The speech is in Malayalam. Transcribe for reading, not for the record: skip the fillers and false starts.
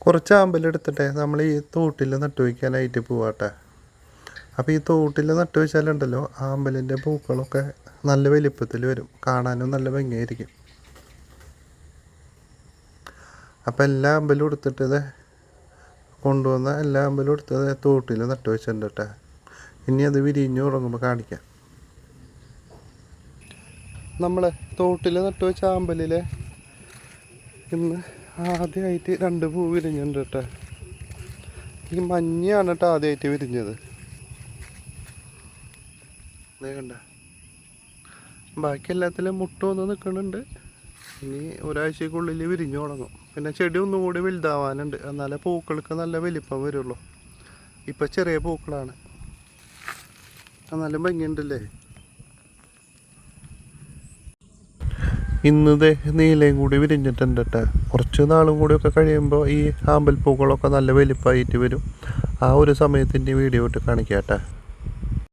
കുറച്ച് ആമ്പലെടുത്തിട്ടെ നമ്മൾ ഈ തോട്ടിൽ നട്ടു വയ്ക്കാനായിട്ട് പോവാട്ടെ. അപ്പോൾ ഈ തോട്ടിൽ നട്ടു വെച്ചാലുണ്ടല്ലോ ആമ്പലിൻ്റെ പൂക്കളൊക്കെ നല്ല വലിപ്പത്തിൽ വരും, കാണാനും നല്ല ഭംഗിയായിരിക്കും. അപ്പോൾ എല്ലാ ആമ്പലും എടുത്തിട്ട് കൊണ്ടുവന്ന എല്ലാ ആമ്പലും എടുത്തത് തോട്ടിൽ നട്ടു വെച്ചിട്ടുണ്ട് കേട്ടോ. ഇനി അത് വിരിഞ്ഞു തുടങ്ങുമ്പോൾ കാണിക്കാം. നമ്മൾ തോട്ടിൽ നട്ടു വെച്ച ആമ്പലിൽ ഇന്ന് ആദ്യമായിട്ട് 2 പൂ വിരിഞ്ഞിട്ടുണ്ട് കേട്ടോ. ഈ മഞ്ഞയാണ് കേട്ടോ ആദ്യമായിട്ട് വിരിഞ്ഞത്. കണ്ട, ബാക്കി എല്ലാത്തിലും മുട്ട വന്ന് നിൽക്കുന്നുണ്ട്. ഇനി ഒരാഴ്ചക്കുള്ളിൽ വിരിഞ്ഞു തുടങ്ങും. പിന്നെ ചെടി ഒന്നും കൂടി വലുതാവാനുണ്ട്, എന്നാലേ പൂക്കൾക്ക് നല്ല വലിപ്പം വരുള്ളൂ. ഇപ്പം ചെറിയ പൂക്കളാണ്, എന്നാലും ഭംഗിയുണ്ടല്ലേ. ഇന്നതേ നീലയും കൂടി വിരിഞ്ഞിട്ടുണ്ട് കേട്ടോ. കുറച്ച് നാളും കൂടിയൊക്കെ കഴിയുമ്പോൾ ഈ ആമ്പൽ പൂക്കളൊക്കെ നല്ല വലിപ്പമായിട്ട് വരും. ആ ഒരു സമയത്തിൻ്റെ വീഡിയോ ഇട്ട് കാണിക്കാം കേട്ടോ.